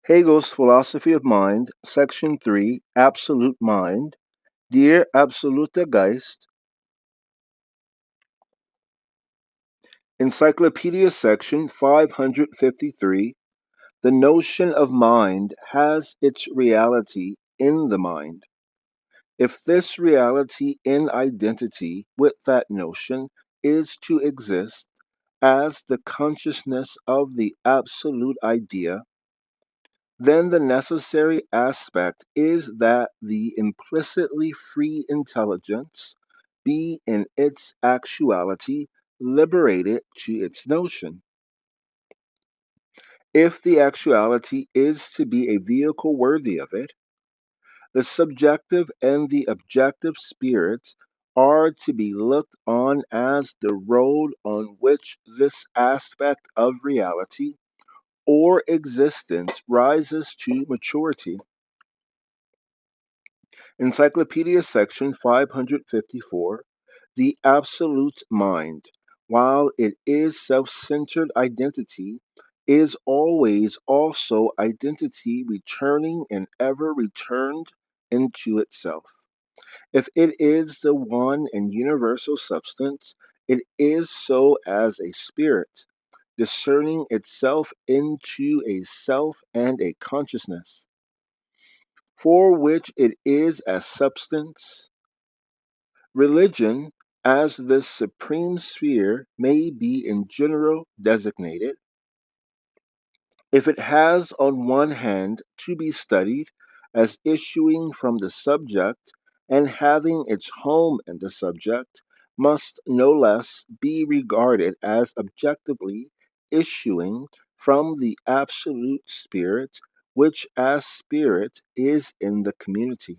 Hegel's Philosophy of Mind, Section 3, Absolute Mind, Der absolute Geist, Encyclopedia Section 553, the notion of mind has its reality in the mind. If this reality in identity with that notion is to exist as the consciousness of the absolute idea, then the necessary aspect is that the implicitly free intelligence be in its actuality liberated to its notion. If the actuality is to be a vehicle worthy of it, the subjective and the objective spirits are to be looked on as the road on which this aspect of reality or existence rises to maturity. Encyclopedia section 554, the absolute mind, while it is self-centered identity, is always also identity returning and ever returned into itself. If it is the one and universal substance, it is so as a spirit, discerning itself into a self and a consciousness, for which it is as substance. Religion, as this supreme sphere, may be in general designated, if it has on one hand to be studied as issuing from the subject and having its home in the subject, must no less be regarded as objectively issuing from the absolute spirit, which as spirit is in the community.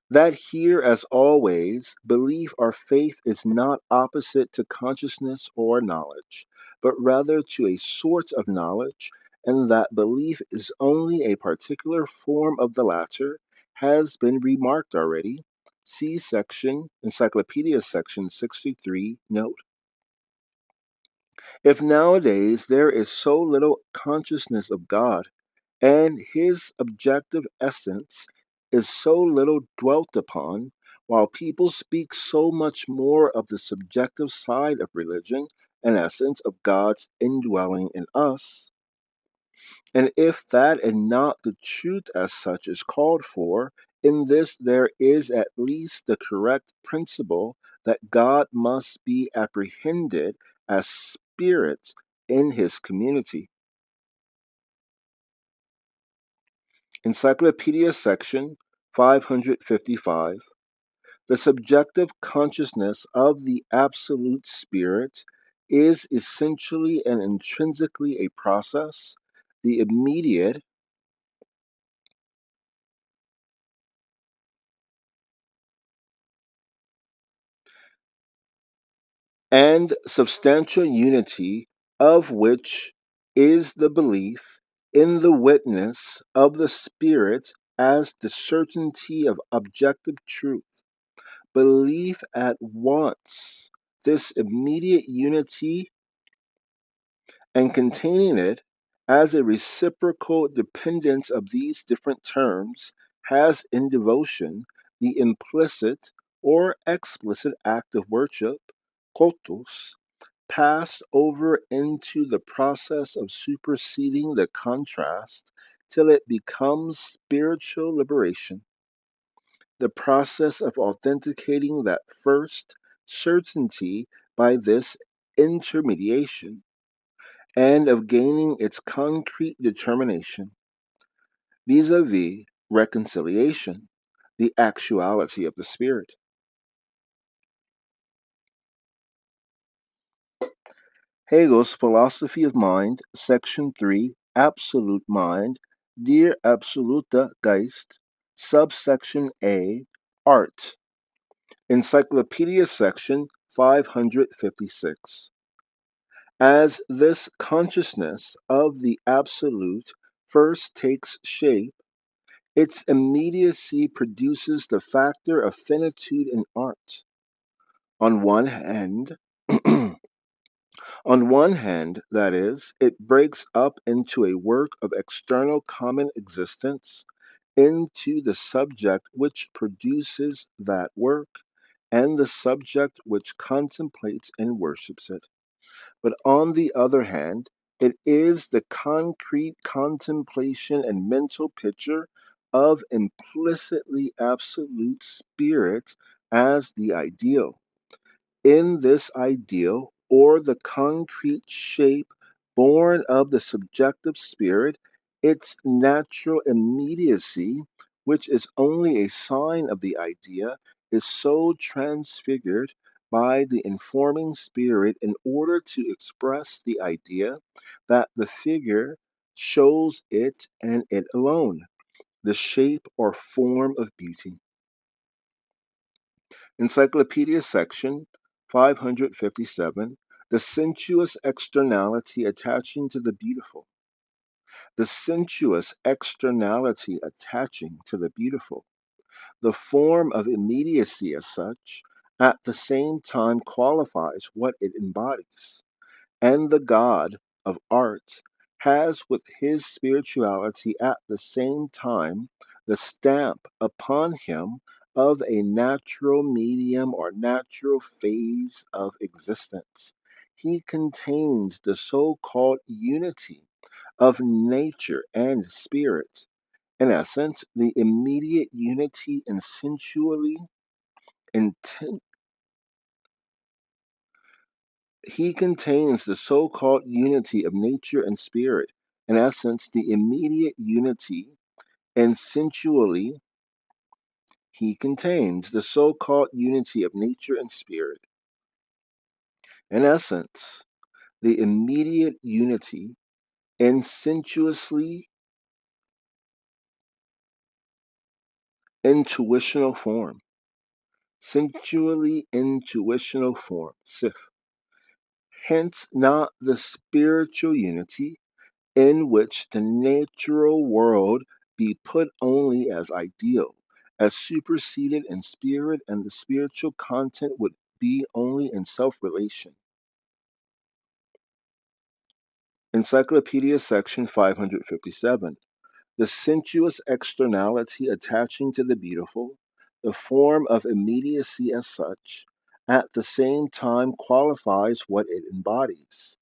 That here, as always, belief or faith is not opposite to consciousness or knowledge, but rather to a sort of knowledge, and that belief is only a particular form of the latter, has been remarked already. See section, Encyclopedia section 63, note. If nowadays there is so little consciousness of God, and his objective essence is so little dwelt upon, while people speak so much more of the subjective side of religion and essence of God's indwelling in us, and if that and not the truth as such is called for, in this there is at least the correct principle that God must be apprehended as spirit in his community. Encyclopedia section 555. The subjective consciousness of the Absolute Spirit is essentially and intrinsically a process, the immediate and substantial unity of which is the belief in the witness of the Spirit as the certainty of objective truth. Belief at once this immediate unity and containing it as a reciprocal dependence of these different terms has in devotion the implicit or explicit act of worship, cultus, passed over into the process of superseding the contrast till it becomes spiritual liberation, the process of authenticating that first certainty by this intermediation, and of gaining its concrete determination vis-a-vis reconciliation, the actuality of the Spirit. Hegel's Philosophy of Mind, Section 3, Absolute Mind, Der absolute Geist, Subsection A, Art, Encyclopedia Section 556. As this consciousness of the Absolute first takes shape, its immediacy produces the factor of finitude in art. On one hand, On one hand, that is, it breaks up into a work of external common existence, into the subject which produces that work, and the subject which contemplates and worships it. But on the other hand, it is the concrete contemplation and mental picture of implicitly absolute spirit as the ideal. In this ideal, or the concrete shape born of the subjective spirit, its natural immediacy, which is only a sign of the idea, is so transfigured by the informing spirit in order to express the idea that the figure shows it and it alone, the shape or form of beauty. Encyclopedia section 557, the sensuous externality attaching to the beautiful. The sensuous externality attaching to the beautiful. The form of immediacy as such, at the same time qualifies what it embodies. And the God of art has with his spirituality at the same time the stamp upon him of a natural medium or natural phase of existence. He contains the so called unity of nature and spirit. In essence, the immediate unity and sensually intent. He contains the so called unity of nature and spirit, in essence, the immediate unity, and sensually, he contains the so called unity of nature and spirit, in essence, the immediate unity, and sensuously, intuitional form. Sensually intuitional form, sif. Hence, not the spiritual unity, in which the natural world be put only as ideal, as superseded in spirit, and the spiritual content would be only in self relation. Encyclopedia section 557. The sensuous externality attaching to the beautiful, the form of immediacy as such, at the same time qualifies what it embodies.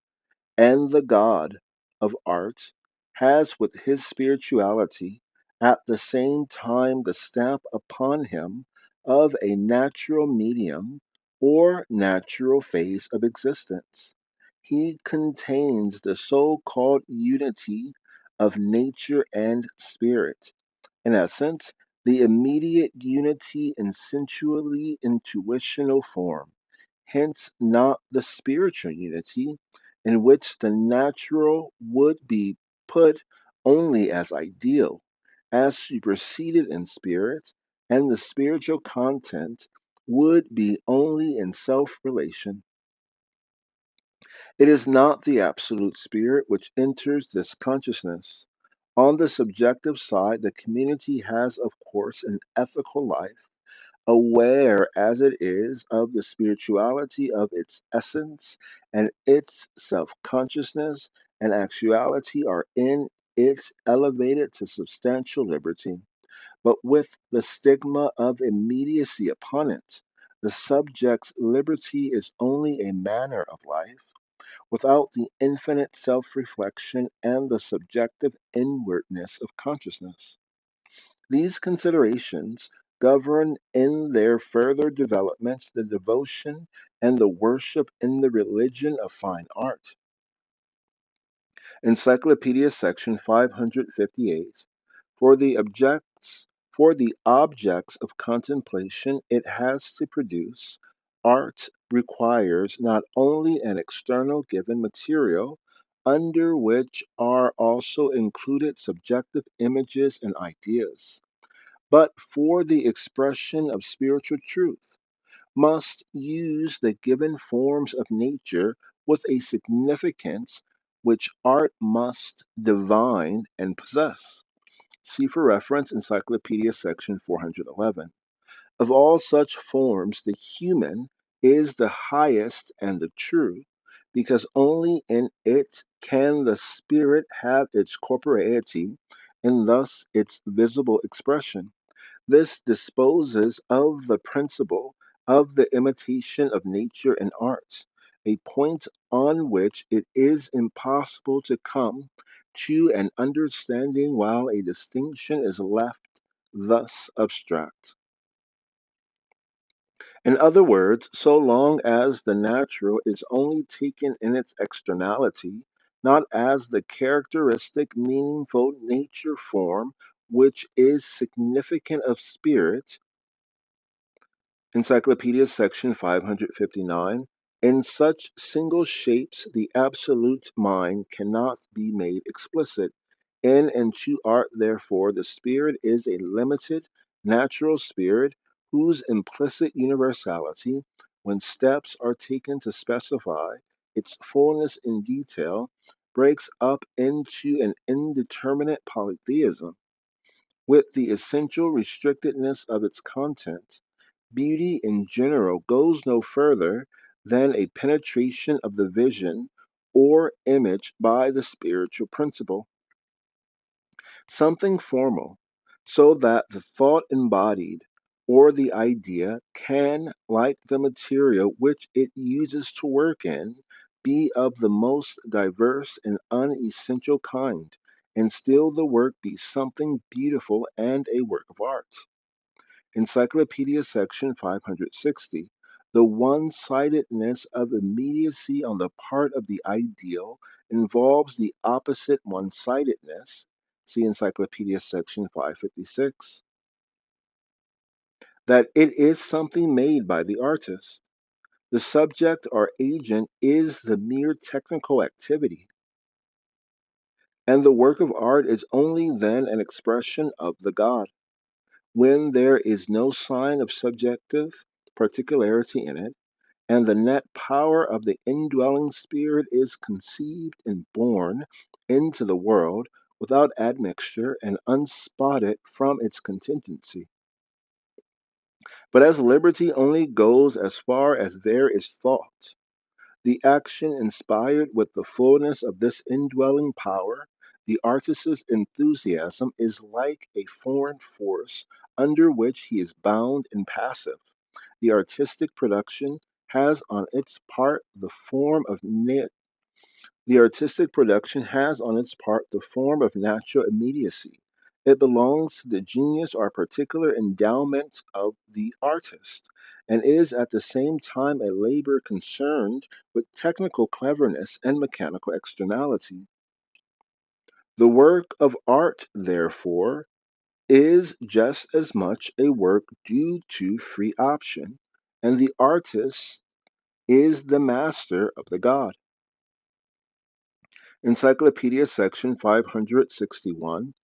And the God of art has with his spirituality at the same time the stamp upon him of a natural medium or natural phase of existence. He contains the so called unity of nature and spirit. In essence, the immediate unity in sensually intuitional form, hence not the spiritual unity, in which the natural would be put only as ideal, as superseded in spirit, and the spiritual content would be only in self relation. It is not the absolute spirit which enters this consciousness. On the subjective side, the community has, of course, an ethical life, aware as it is of the spirituality of its essence, and its self consciousness and actuality are in its elevated to substantial liberty. But with the stigma of immediacy upon it, the subject's liberty is only a manner of life, without the infinite self reflection and the subjective inwardness of consciousness. These considerations govern in their further developments the devotion and the worship in the religion of fine art. Encyclopedia section 558. For the objects of contemplation it has to produce, art requires not only an external given material, under which are also included subjective images and ideas, but for the expression of spiritual truth, must use the given forms of nature with a significance which art must divine and possess. See for reference Encyclopedia section 411. Of all such forms, the human is the highest and the true, because only in it can the spirit have its corporeity and thus its visible expression. This disposes of the principle of the imitation of nature and art, a point on which it is impossible to come to an understanding while a distinction is left thus abstract. In other words, so long as the natural is only taken in its externality, not as the characteristic, meaningful nature form which is significant of spirit, Encyclopedia section 559, in such single shapes the absolute mind cannot be made explicit. In and to art, therefore, the spirit is a limited, natural spirit whose implicit universality, when steps are taken to specify its fullness in detail, breaks up into an indeterminate polytheism. With the essential restrictedness of its content, beauty in general goes no further than a penetration of the vision or image by the spiritual principle, something formal, so that the thought embodied or the idea can, like the material which it uses to work in, be of the most diverse and unessential kind, and still the work be something beautiful and a work of art. Encyclopedia section 560. The one-sidedness of immediacy on the part of the ideal involves the opposite one-sidedness. See Encyclopedia section 556. That it is something made by the artist. The subject or agent is the mere technical activity, and the work of art is only then an expression of the God. When there is no sign of subjective particularity in it, and the net power of the indwelling spirit is conceived and born into the world without admixture and unspotted from its contingency. But as liberty only goes as far as there is thought, the action inspired with the fullness of this indwelling power, the artist's enthusiasm is like a foreign force under which he is bound and passive. The artistic production has on its part the form of natural immediacy. It belongs to the genius or particular endowment of the artist, and is at the same time a labor concerned with technical cleverness and mechanical externality. The work of art, therefore, is just as much a work due to free option, and the artist is the master of the God. Encyclopedia section 561.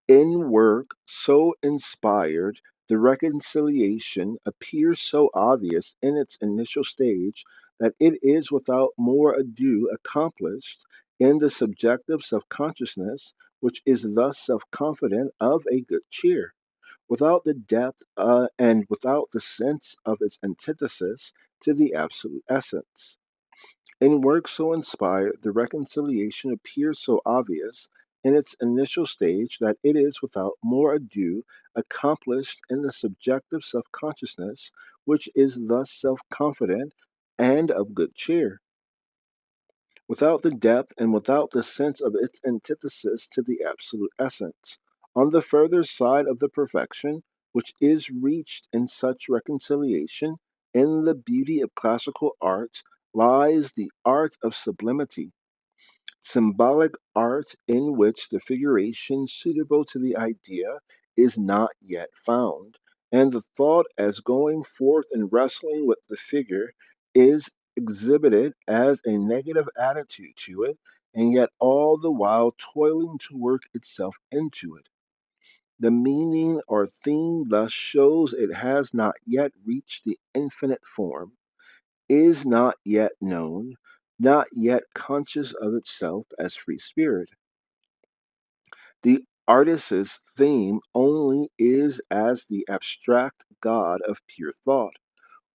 In work so inspired, the reconciliation appears so obvious in its initial stage that it is without more ado accomplished in the subjective self-consciousness, which is thus self-confident of a good cheer, without the depth and without the sense of its antithesis to the absolute essence. In work so inspired, the reconciliation appears so obvious in its initial stage that it is without more ado accomplished in the subjective self-consciousness, which is thus self-confident and of good cheer, without the depth and without the sense of its antithesis to the absolute essence. On the further side of the perfection, which is reached in such reconciliation, in the beauty of classical art, lies the art of sublimity, symbolic art in which the figuration suitable to the idea is not yet found, and the thought as going forth and wrestling with the figure is exhibited as a negative attitude to it, and yet all the while toiling to work itself into it. The meaning or theme thus shows it has not yet reached the infinite form, is not yet known, not yet conscious of itself as free spirit. The artist's theme only is as the abstract God of pure thought,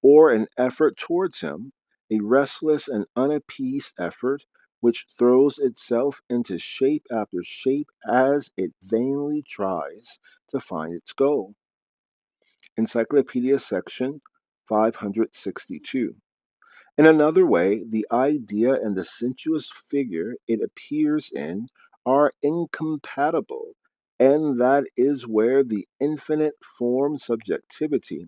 or an effort towards him, a restless and unappeased effort which throws itself into shape after shape as it vainly tries to find its goal. Encyclopedia section 562. In another way, the idea and the sensuous figure it appears in are incompatible, and that is where the infinite form subjectivity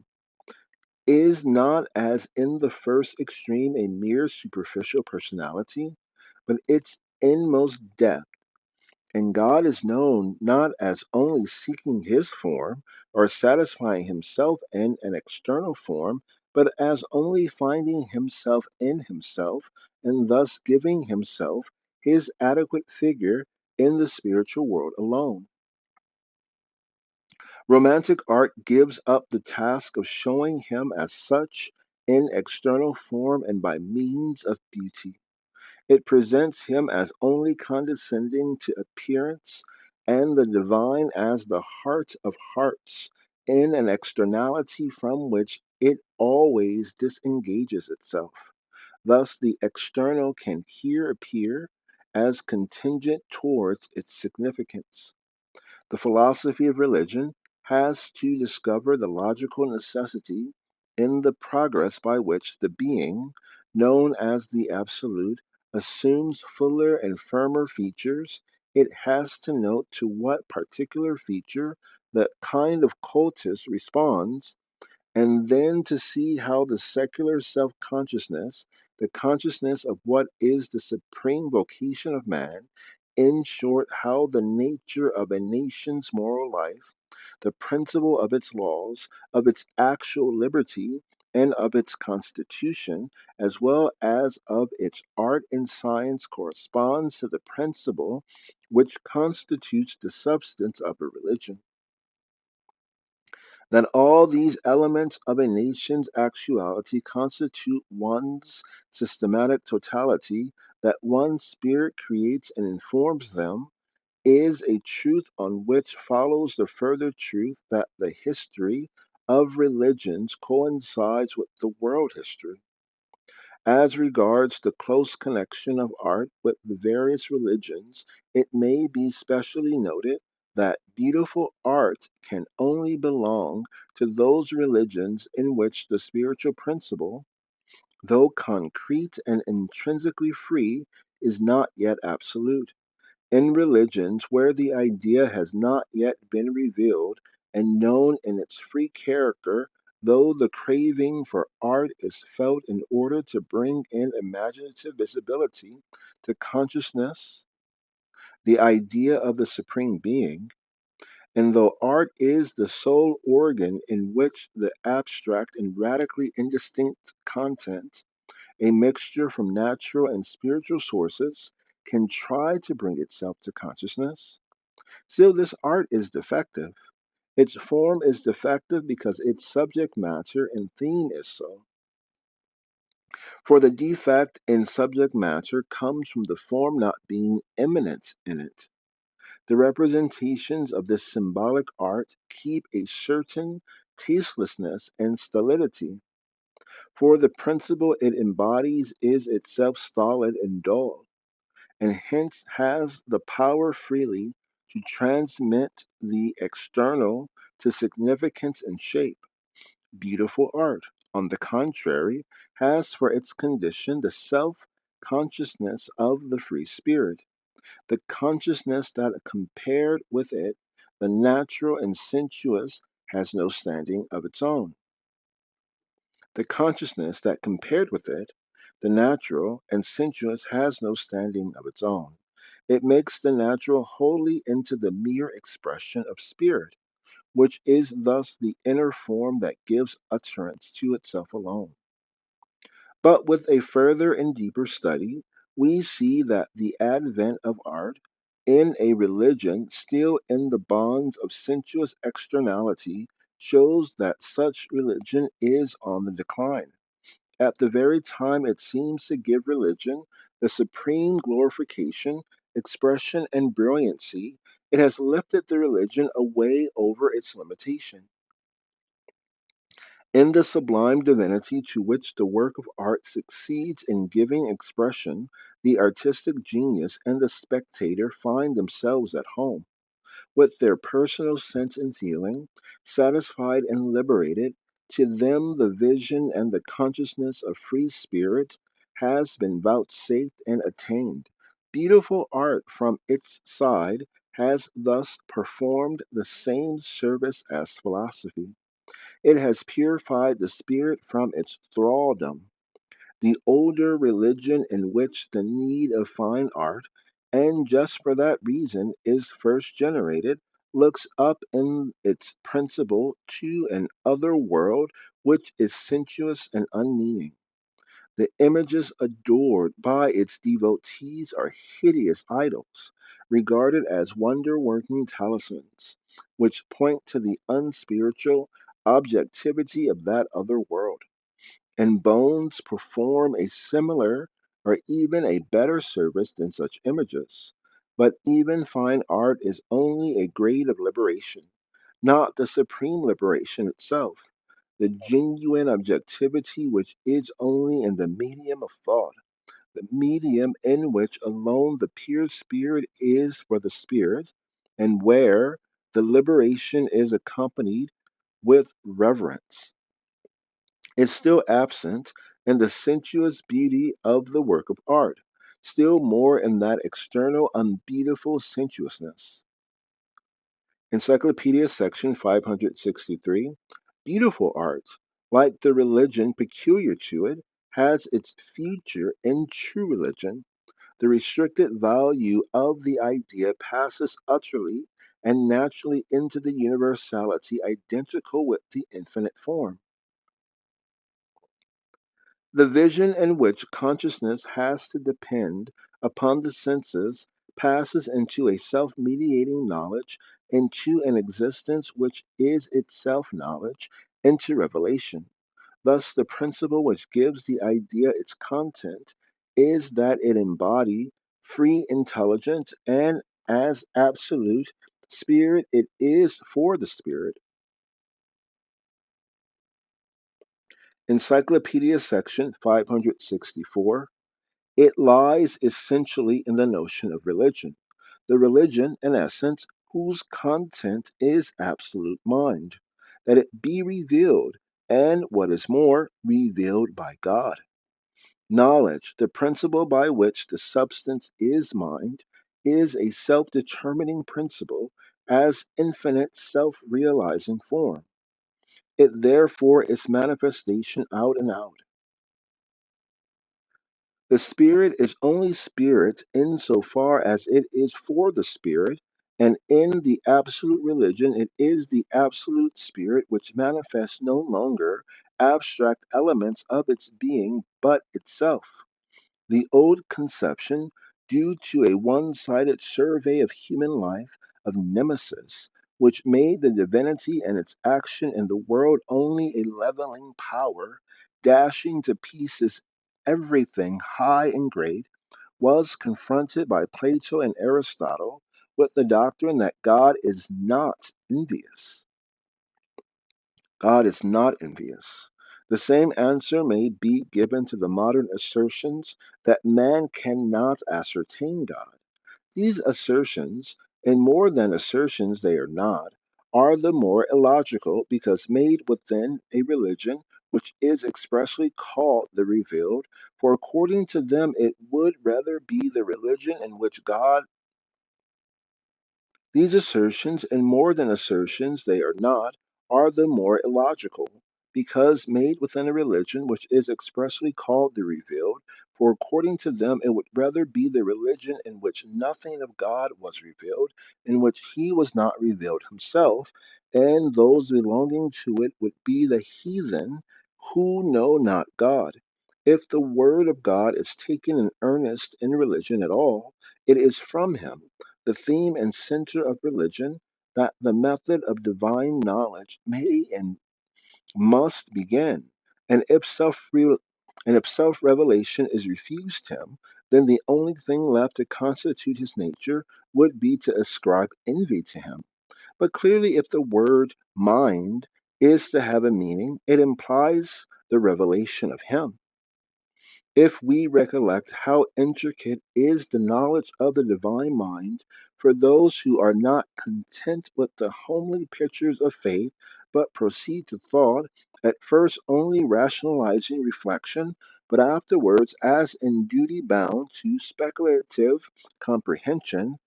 is not, as in the first extreme, a mere superficial personality, but its inmost depth. And God is known not as only seeking his form or satisfying himself in an external form, but as only finding himself in himself, and thus giving himself his adequate figure in the spiritual world alone. Romantic art gives up the task of showing him as such in external form and by means of beauty. It presents him as only condescending to appearance and the divine as the heart of hearts in an externality from which it always disengages itself. Thus, the external can here appear as contingent towards its significance. The philosophy of religion has to discover the logical necessity in the progress by which the being, known as the Absolute, assumes fuller and firmer features. It has to note to what particular feature the kind of cultus responds, and then to see how the secular self consciousness, the consciousness of what is the supreme vocation of man, in short, how the nature of a nation's moral life, the principle of its laws, of its actual liberty, and of its constitution, as well as of its art and science, corresponds to the principle which constitutes the substance of a religion. That all these elements of a nation's actuality constitute one's systematic totality, that one spirit creates and informs them, is a truth on which follows the further truth that the history of religions coincides with the world history. As regards the close connection of art with the various religions, it may be specially noted that beautiful art can only belong to those religions in which the spiritual principle, though concrete and intrinsically free, is not yet absolute. In religions where the idea has not yet been revealed and known in its free character, though the craving for art is felt in order to bring in imaginative visibility to consciousness, the idea of the Supreme Being, and though art is the sole organ in which the abstract and radically indistinct content, a mixture from natural and spiritual sources, can try to bring itself to consciousness, still this art is defective. Its form is defective because its subject matter and theme is so. For the defect in subject matter comes from the form not being immanent in it. The representations of this symbolic art keep a certain tastelessness and stolidity, for the principle it embodies is itself stolid and dull, and hence has the power freely to transmit the external to significance and shape. Beautiful art, on the contrary, has for its condition the self consciousness of the free spirit, the consciousness that compared with it, the natural and sensuous has no standing of its own. The consciousness that compared with it, the natural and sensuous has no standing of its own. It makes the natural wholly into the mere expression of spirit, which is thus the inner form that gives utterance to itself alone. But with a further and deeper study, we see that the advent of art in a religion still in the bonds of sensuous externality shows that such religion is on the decline. At the very time it seems to give religion the supreme glorification, expression, and brilliancy, it has lifted the religion away over its limitation. In the sublime divinity to which the work of art succeeds in giving expression, the artistic genius and the spectator find themselves at home. With their personal sense and feeling, satisfied and liberated, to them the vision and the consciousness of free spirit has been vouchsafed and attained. Beautiful art from its side has thus performed the same service as philosophy. It has purified the spirit from its thraldom. The older religion in which the need of fine art, and just for that reason is first generated, looks up in its principle to an other world which is sensuous and unmeaning. The images adored by its devotees are hideous idols, regarded as wonder working talismans, which point to the unspiritual objectivity of that other world. And bones perform a similar or even a better service than such images. But even fine art is only a grade of liberation, not the supreme liberation itself, the genuine objectivity which is only in the medium of thought, the medium in which alone the pure spirit is for the spirit, and where the liberation is accompanied with reverence, is still absent in the sensuous beauty of the work of art, still more in that external, unbeautiful sensuousness. Encyclopedia section 563. Beautiful art, like the religion peculiar to it, has its future in true religion. The restricted value of the idea passes utterly and naturally into the universality identical with the infinite form. The vision in which consciousness has to depend upon the senses passes into a self mediating knowledge, into an existence which is itself knowledge, into revelation. Thus, the principle which gives the idea its content is that it embody free intelligence, and as absolute spirit, it is for the spirit. Encyclopedia section 564. It lies essentially in the notion of religion. The religion, in essence, whose content is absolute mind, that it be revealed, and what is more, revealed by God. Knowledge, the principle by which the substance is mind, is a self determining principle as infinite self realizing form. It therefore is manifestation out and out. The spirit is only spirit in so far as it is for the spirit, and in the absolute religion it is the absolute spirit which manifests no longer abstract elements of its being but itself. The old conception, due to a one sided survey of human life, of nemesis, which made the divinity and its action in the world only a leveling power, dashing to pieces everything high and great, was confronted by Plato and Aristotle with the doctrine that God is not envious. God is not envious. The same answer may be given to the modern assertions that man cannot ascertain God. These assertions, and more than assertions they are not, are the more illogical because made within a religion which is expressly called the revealed, for according to them it would rather be the religion in which God. These assertions, and more than assertions they are not, are the more illogical, because made within a religion which is expressly called the revealed, for according to them it would rather be the religion in which nothing of God was revealed, in which he was not revealed himself, and those belonging to it would be the heathen who know not God. If the word of God is taken in earnest in religion at all, it is from him, the theme and center of religion, that the method of divine knowledge may and must begin. And if self revelation is refused him, then the only thing left to constitute his nature would be to ascribe envy to him. But clearly, if the word mind is to have a meaning, it implies the revelation of Him. If we recollect how intricate is the knowledge of the divine mind for those who are not content with the homely pictures of faith, but proceed to thought, at first only rationalizing reflection, but afterwards, as in duty bound to speculative comprehension,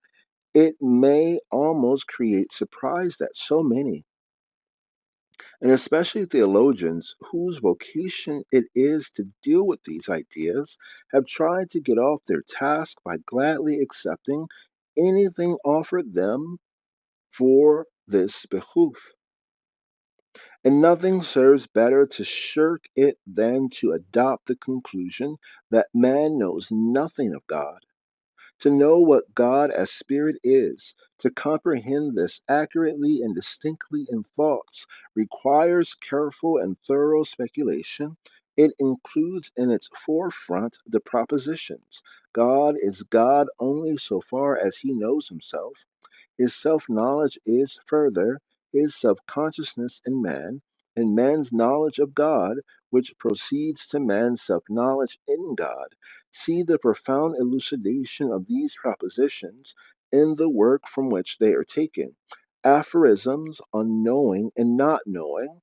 it may almost create surprise that so many, and especially theologians whose vocation it is to deal with these ideas, have tried to get off their task by gladly accepting anything offered them for this behoof. And nothing serves better to shirk it than to adopt the conclusion that man knows nothing of God. To know what God as Spirit is, to comprehend this accurately and distinctly in thoughts, requires careful and thorough speculation. It includes in its forefront the propositions. God is God only so far as he knows himself. His self knowledge is further his self consciousness in man, and man's knowledge of God, which proceeds to man's self knowledge in God. See the profound elucidation of these propositions in the work from which they are taken. Aphorisms on knowing and not knowing,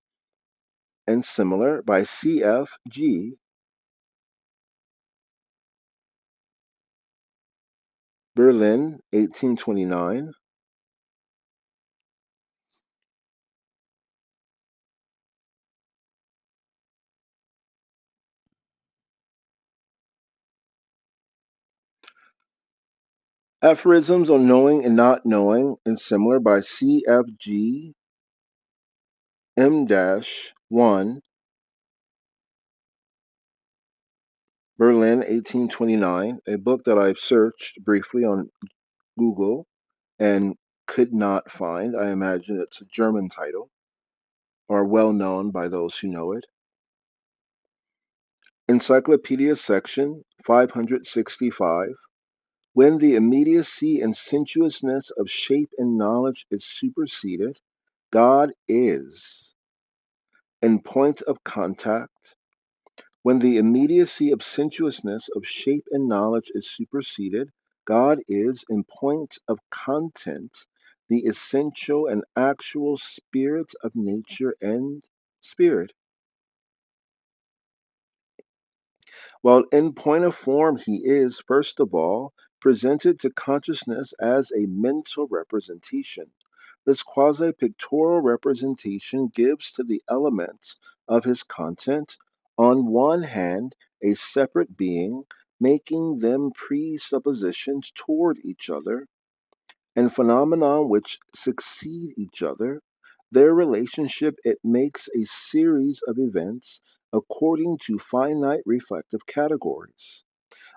and similar by C.F.G. Berlin, 1829. Aphorisms on knowing and not knowing, and similar by C.F.G. M-1, Berlin, 1829, a book that I've searched briefly on Google and could not find. I imagine it's a German title or well known by those who know it. Encyclopedia section 565. When the immediacy and sensuousness of shape and knowledge is superseded, God is. In point of contact, when the immediacy of sensuousness of shape and knowledge is superseded, God is, in point of content, the essential and actual spirit of nature and spirit. While in point of form he is, first of all, presented to consciousness as a mental representation. This quasi pictorial representation gives to the elements of his content, on one hand, a separate being, making them presuppositions toward each other, and phenomena which succeed each other. Their relationship it makes a series of events according to finite reflective categories.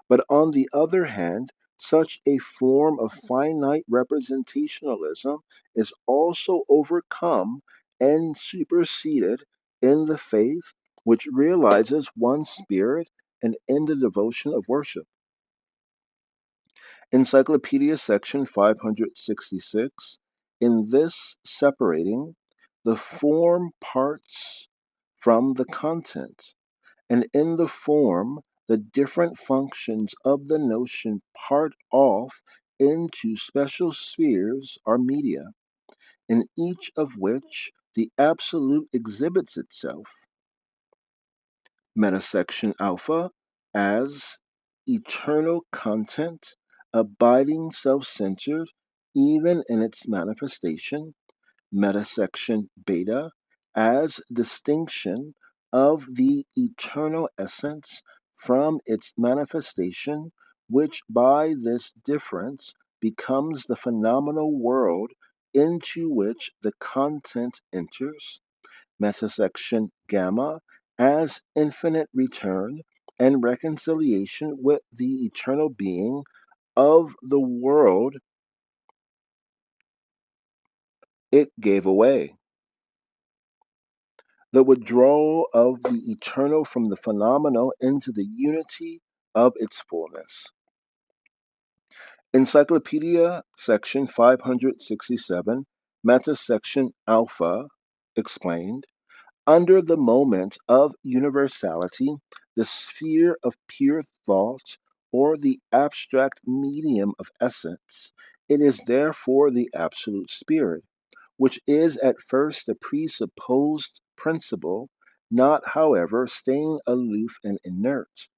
But on the other hand, such a form of finite representationalism is also overcome and superseded in the faith which realizes one spirit and in the devotion of worship. Encyclopedia section 566. In this separating the form parts from the content, and in the form the different functions of the notion part off into special spheres or media, in each of which the absolute exhibits itself. Metasection alpha as eternal content, abiding self-centered even in its manifestation. Metasection beta as distinction of the eternal essence from its manifestation, which by this difference becomes the phenomenal world into which the content enters. Metasection gamma as infinite return and reconciliation with the eternal being of the world it gave away. The withdrawal of the eternal from the phenomenal into the unity of its fullness. Encyclopedia section 567, meta section alpha, explained. Under the moment of universality, the sphere of pure thought, or the abstract medium of essence, it is therefore the absolute spirit, which is at first the presupposed principle, not, however, staying aloof and inert,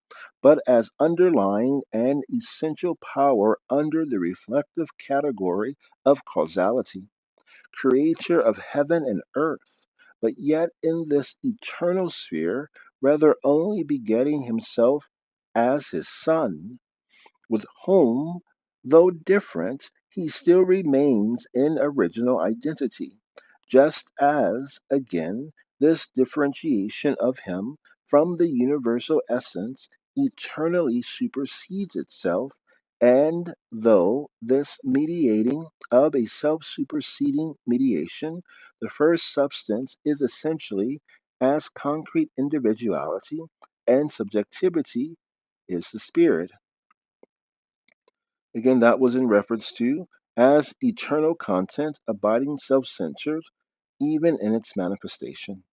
but as underlying an essential power under the reflective category of causality, creator of heaven and earth, but yet in this eternal sphere, rather only begetting himself as his son, with whom, though different, he still remains in original identity, just as, again, this differentiation of him from the universal essence eternally supersedes itself, and though this mediating of a self-superseding mediation, the first substance is essentially as concrete individuality and subjectivity is the spirit. Again, that was in reference to as eternal content, abiding self centered, even in its manifestation.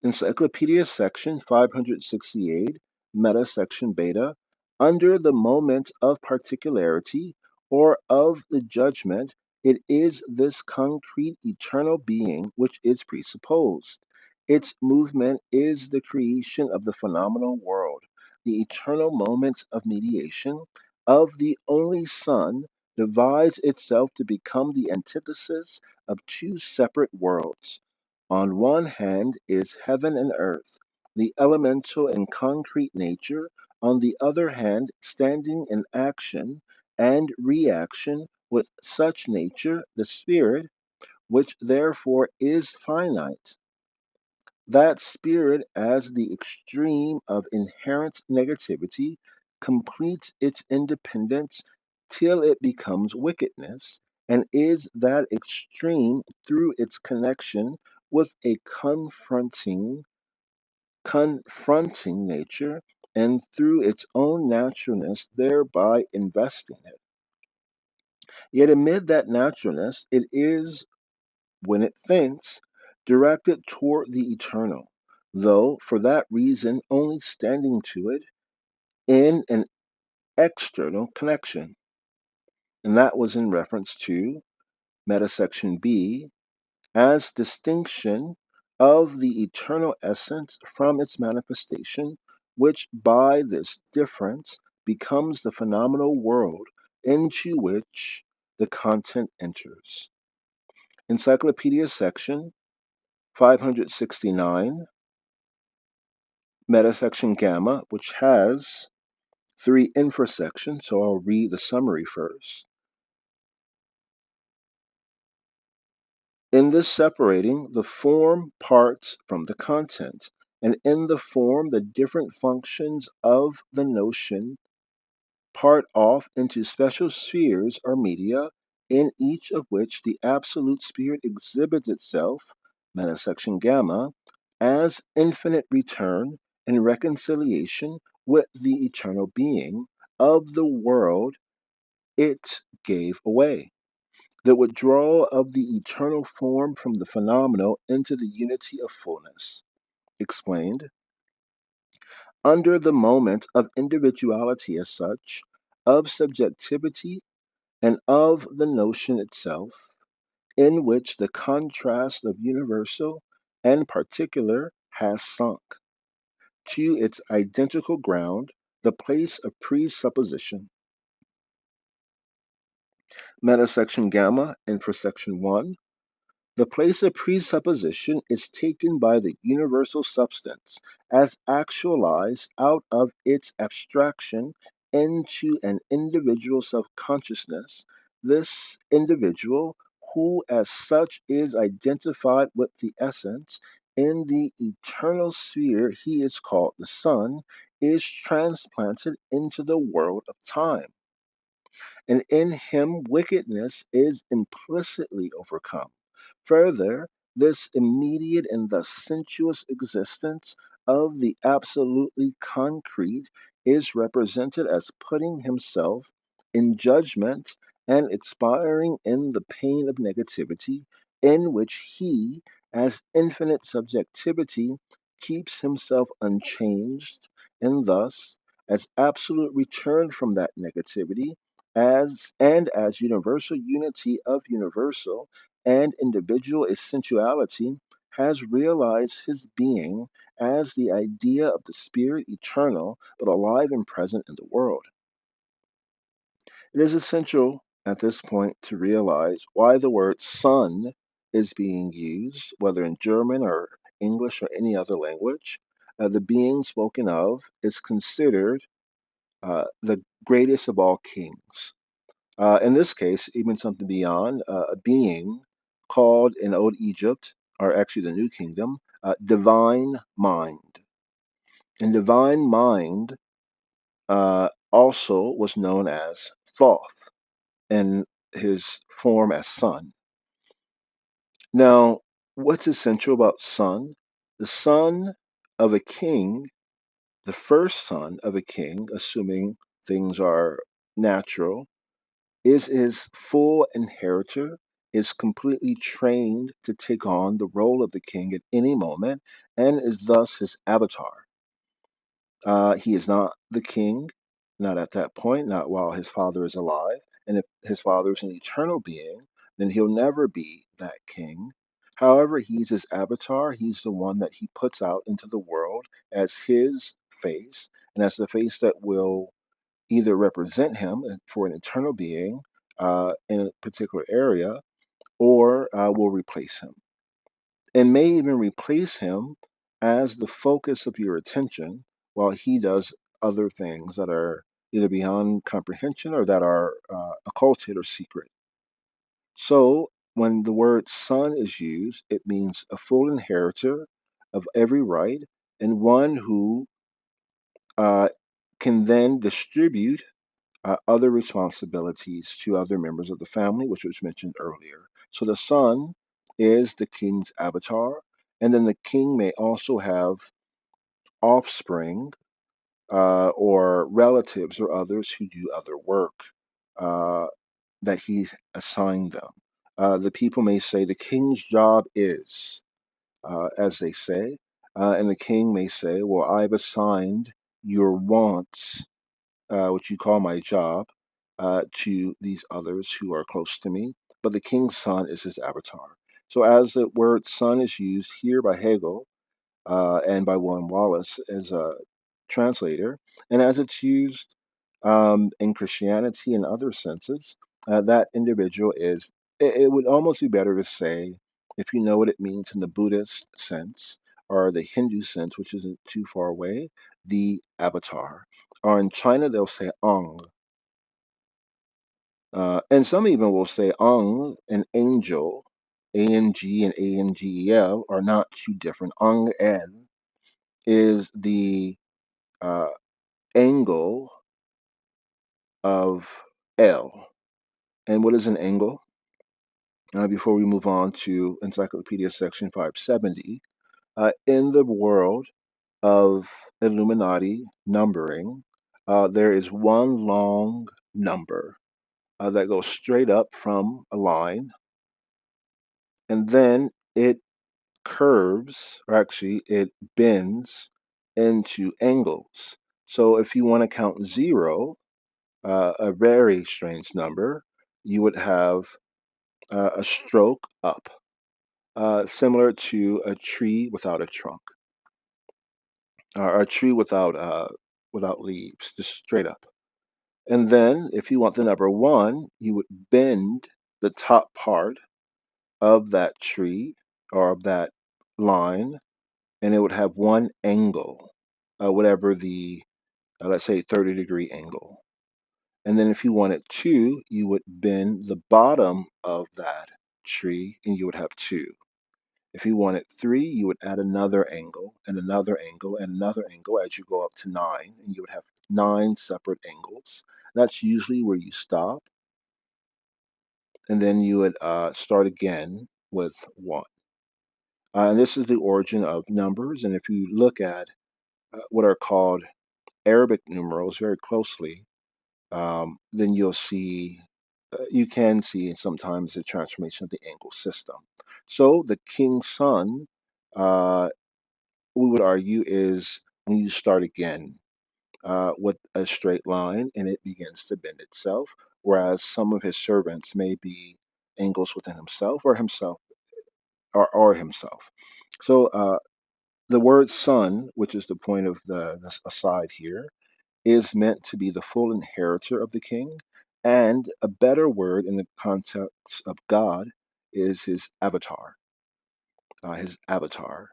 Encyclopedia section 568, meta section beta, under the moment of particularity or of the judgment, it is this concrete eternal being which is presupposed. Its movement is the creation of the phenomenal world, the eternal moment of mediation of the only Son divides itself to become the antithesis of two separate worlds. On one hand is heaven and earth, the elemental and concrete nature; on the other hand, standing in action and reaction with such nature, the spirit, which therefore is finite. That spirit, as the extreme of inherent negativity, completes its independence till it becomes wickedness, and is that extreme through its connection with a confronting nature, and through its own naturalness, thereby investing it. Yet amid that naturalness, it is, when it thinks, directed toward the eternal, though for that reason only standing to it in an external connection. And that was in reference to metasection B as distinction of the eternal essence from its manifestation, which by this difference becomes the phenomenal world into which the content enters. Encyclopedia section 569, metasection gamma, which has three infrasections, so I'll read the summary first. In this separating, the form parts from the content, and in the form, the different functions of the notion part off into special spheres or media, in each of which the absolute spirit exhibits itself, metasection gamma, as infinite return and reconciliation with the eternal being of the world it gave away. The withdrawal of the eternal form from the phenomenal into the unity of fullness. Explained. Under the moment of individuality as such, of subjectivity, and of the notion itself, in which the contrast of universal and particular has sunk to its identical ground, the place of presupposition. Metasection gamma, infrasection 1. The place of presupposition is taken by the universal substance as actualized out of its abstraction into an individual self-consciousness. This individual, who as such is identified with the essence, in the eternal sphere he is called the Son, is transplanted into the world of time, and in him wickedness is implicitly overcome. Further, this immediate and thus sensuous existence of the absolutely concrete is represented as putting himself in judgment and expiring in the pain of negativity, in which he, as infinite subjectivity keeps himself unchanged, and thus, as absolute return from that negativity, as universal unity of universal and individual essentiality, has realized his being as the idea of the spirit eternal but alive and present in the world. It is essential at this point to realize why the word son is being used, whether in German or English or any other language. The being spoken of is considered the greatest of all kings. In this case, even something beyond a being called in Old Egypt, or actually the New Kingdom, divine mind. And divine mind also was known as Thoth in his form as son. Now, what's essential about son? The son of a king, the first son of a king, assuming things are natural, is his full inheritor, is completely trained to take on the role of the king at any moment, and is thus his avatar. He is not the king, not at that point, not while his father is alive. And if his father is an eternal being, then he'll never be that king. However, he's his avatar. He's the one that he puts out into the world as his face, and as the face that will either represent him for an eternal being in a particular area, or will replace him, and may even replace him as the focus of your attention while he does other things that are either beyond comprehension or that are occulted or secret. So, when the word son is used, it means a full inheritor of every right and one who uh, can then distribute other responsibilities to other members of the family, which was mentioned earlier. So the son is the king's avatar, and then the king may also have offspring or relatives or others who do other work uh, that he assigned them. The people may say the king's job is, as they say, and the king may say, well, I've assigned your wants, which you call my job, to these others who are close to me. But the king's son is his avatar. So, as the word son is used here by Hegel and by William Wallace as a translator, and as it's used in Christianity and other senses, that individual is, it would almost be better to say, if you know what it means in the Buddhist sense or the Hindu sense, which isn't too far away, the avatar. Or in China, they'll say Ang. And some even will say Ang and angel, A-N-G and A-N-G-E-L, are not too different. Ang El is the uh, angle of L. And what is an angle? Before we move on to Encyclopedia section 570, in the world of Illuminati numbering, there is one long number that goes straight up from a line, and then it curves, or actually it bends into angles. So if you want to count zero, a very strange number, you would have a stroke up, similar to a tree without a trunk, or a tree without leaves, just straight up. And then, if you want the number one, you would bend the top part of that tree or of that line, and it would have one angle, whatever the, let's say, 30-degree angle. And then if you wanted two, you would bend the bottom of that tree and you would have two. If you wanted three, you would add another angle and another angle and another angle as you go up to nine, and you would have nine separate angles. That's usually where you stop. And then you would start again with one. And this is the origin of numbers. And if you look at what are called Arabic numerals very closely, then you'll see you can see sometimes the transformation of the angle system. So the king's son, uh, we would argue, is when you start again with a straight line and it begins to bend itself, whereas some of his servants may be angles within himself or himself. So the word son, which is the point of this aside here, is meant to be the full inheritor of the king, and a better word in the context of God is his avatar. His avatar.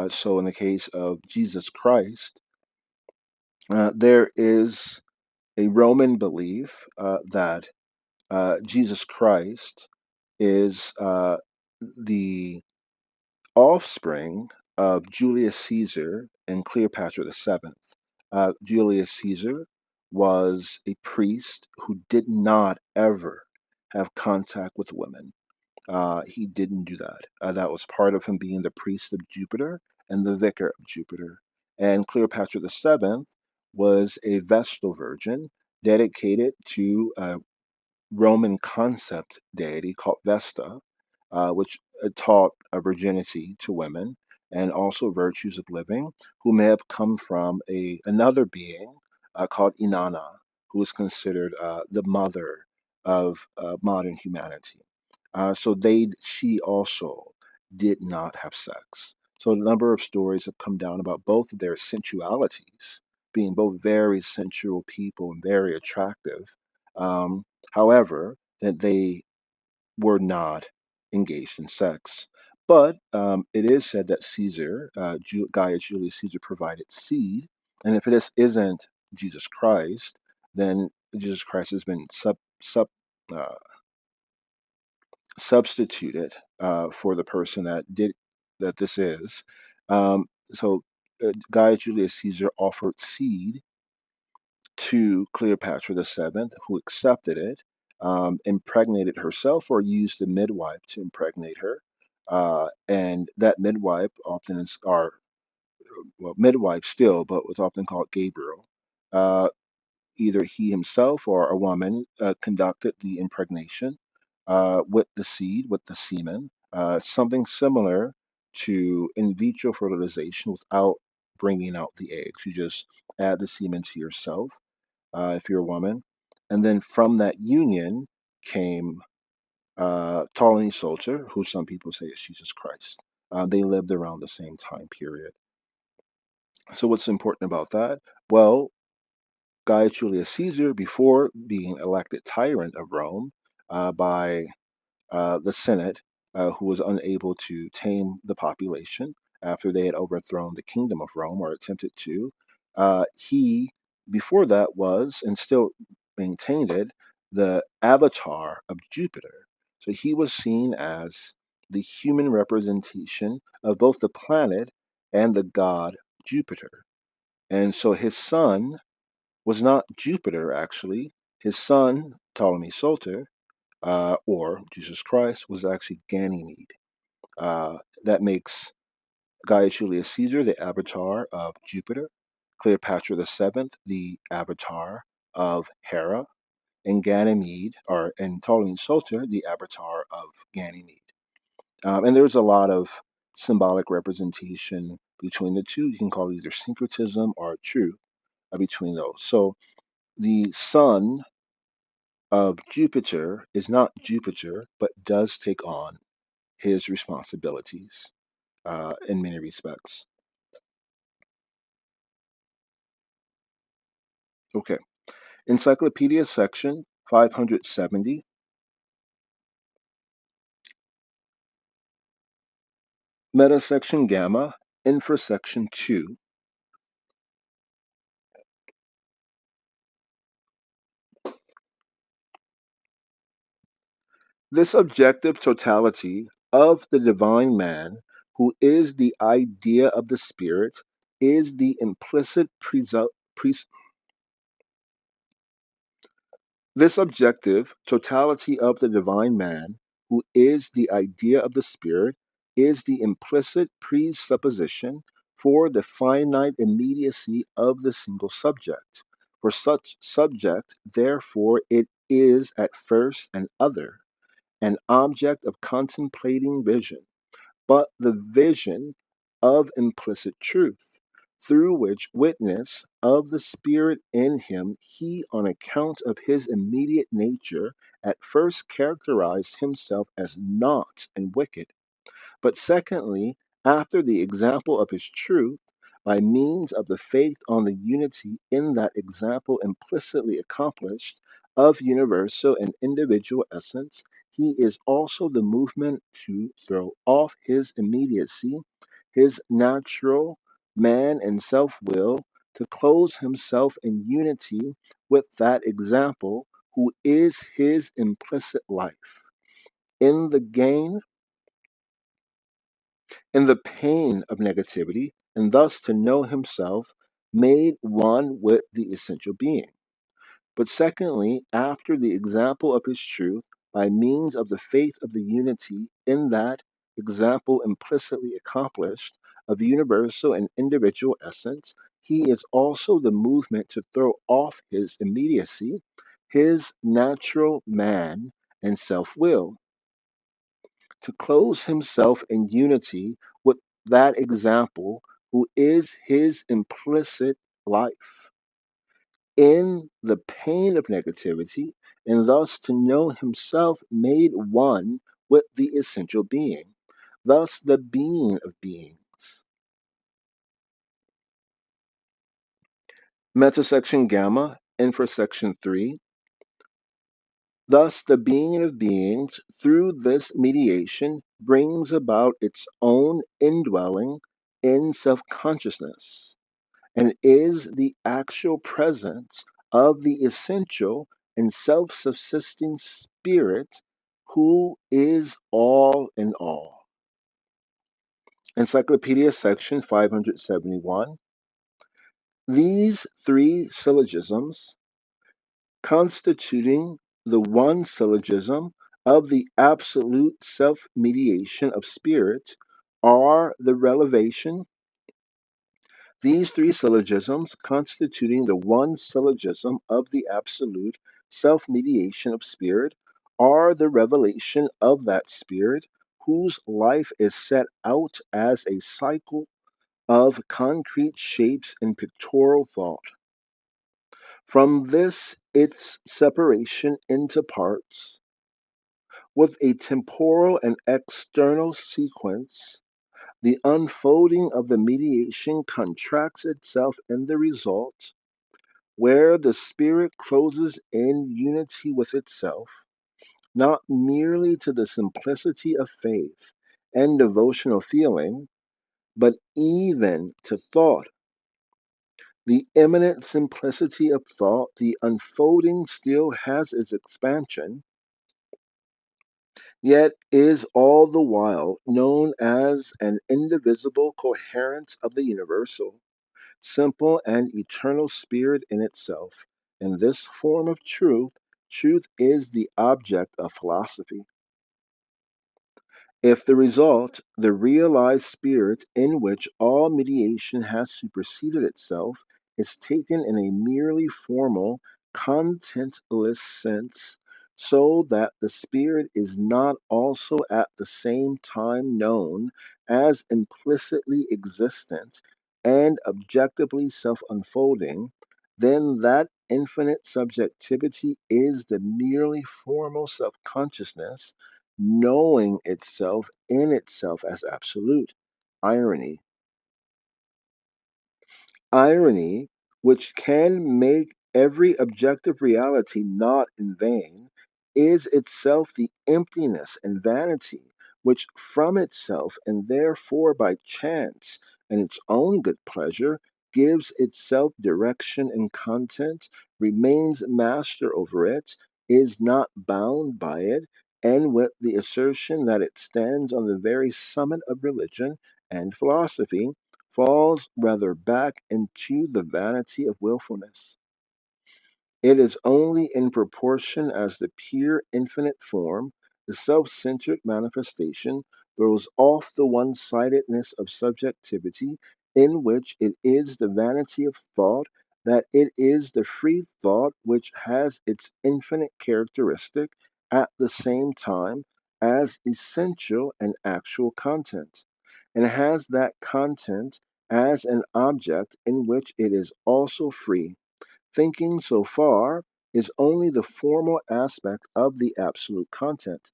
So in the case of Jesus Christ, there is a Roman belief that Jesus Christ is the offspring of Julius Caesar and Cleopatra the Seventh. Julius Caesar was a priest who did not ever have contact with women. He didn't do that. That was part of him being the priest of Jupiter and the vicar of Jupiter. And Cleopatra the Seventh was a Vestal virgin dedicated to Roman concept deity called Vesta, which taught virginity to women and also virtues of living, who may have come from another being called Inanna, who is considered the mother of modern humanity. She also did not have sex. So a number of stories have come down about both of their sensualities, being both very sensual people and very attractive. Um, However, that they were not engaged in sex. But it is said that Gaius Julius Caesar provided seed, and if this isn't Jesus Christ, then Jesus Christ has been uh, substituted for the person that this is. So Gaius Julius Caesar offered seed to Cleopatra the Seventh, who accepted it, impregnated herself, or used a midwife to impregnate her. And that midwife often is, or well, midwife still, but was often called Gabriel. Uh, Either he himself or a woman conducted the impregnation with the seed, with the semen, something similar to in vitro fertilization without bringing out the eggs. You just add the semen to yourself if you're a woman. And then from that union came Ptolemy Soter, who some people say is Jesus Christ. They lived around the same time period. So, what's important about that? Well, Gaius Julius Caesar, before being elected tyrant of Rome by the Senate, who was unable to tame the population after they had overthrown the kingdom of Rome or attempted to. He, before that, was and still maintained it, the avatar of Jupiter. So he was seen as the human representation of both the planet and the god Jupiter. And so his son was not Jupiter, actually. His son, Ptolemy Soter, or Jesus Christ, was actually Ganymede. That makes Gaius Julius Caesar the avatar of Jupiter, Cleopatra the Seventh the avatar of Hera, and Ganymede, and Ptolemy Soter the avatar of Ganymede. And there's a lot of symbolic representation between the two. You can call it either syncretism or truth between those. So the sun of Jupiter is not Jupiter, but does take on his responsibilities in many respects. Okay. Encyclopedia section 570. Meta section gamma, infra section 2. This objective totality of the divine man, who is the idea of the spirit, is the implicit This objective totality of the divine man, who is the idea of the spirit, is the implicit presupposition for the finite immediacy of the single subject, For such subject, therefore, it is at first an other, an object of contemplating vision, but the vision of implicit truth, through which witness of the Spirit in him he, on account of his immediate nature, at first characterized himself as naught and wicked, but secondly, after the example of his truth, by means of the faith on the unity in that example implicitly accomplished of universal and individual essence, he is also the movement to throw off his immediacy, his natural man and self will, to close himself in unity with that example who is his implicit life. In the gain in the pain of negativity, and thus to know himself made one with the essential being. But secondly, after the example of his truth, by means of the faith of the unity in that example implicitly accomplished of universal and individual essence, he is also the movement to throw off his immediacy, his natural man and self will, to close himself in unity with that example who is his implicit life. In the pain of negativity, and thus to know himself made one with the essential being, thus the being of beings. Metasection gamma, infrasection 3. Thus, the being of beings, through this mediation, brings about its own indwelling in self consciousness, and is the actual presence of the essential and self subsisting spirit who is all in all. Encyclopedia, section 571. These three syllogisms, constituting the one syllogism of the absolute self-mediation of spirit, are the revelation. These three syllogisms, constituting the one syllogism of the absolute self-mediation of spirit, are the revelation of that spirit whose life is set out as a cycle of concrete shapes in pictorial thought. From this its separation into parts, with a temporal and external sequence, the unfolding of the mediation contracts itself in the result, where the spirit closes in unity with itself, not merely to the simplicity of faith and devotional feeling, but even to thought. The immanent simplicity of thought, the unfolding still has its expansion, yet is all the while known as an indivisible coherence of the universal, simple and eternal spirit in itself. In this form of truth, truth is the object of philosophy. If the result, the realized spirit in which all mediation has superseded itself, is taken in a merely formal, contentless sense, so that the spirit is not also at the same time known as implicitly existent and objectively self-unfolding, then that infinite subjectivity is the merely formal self-consciousness knowing itself in itself as absolute. Irony. Irony, which can make every objective reality not in vain, is itself the emptiness and vanity which from itself and therefore by chance and its own good pleasure gives itself direction and content, remains master over it, is not bound by it, and with the assertion that it stands on the very summit of religion and philosophy, falls rather back into the vanity of willfulness. It is only in proportion as the pure infinite form, the self-centered manifestation, throws off the one-sidedness of subjectivity in which it is the vanity of thought that it is the free thought which has its infinite characteristic at the same time as essential and actual content, and has that content as an object in which it is also free. Thinking so far is only the formal aspect of the absolute content,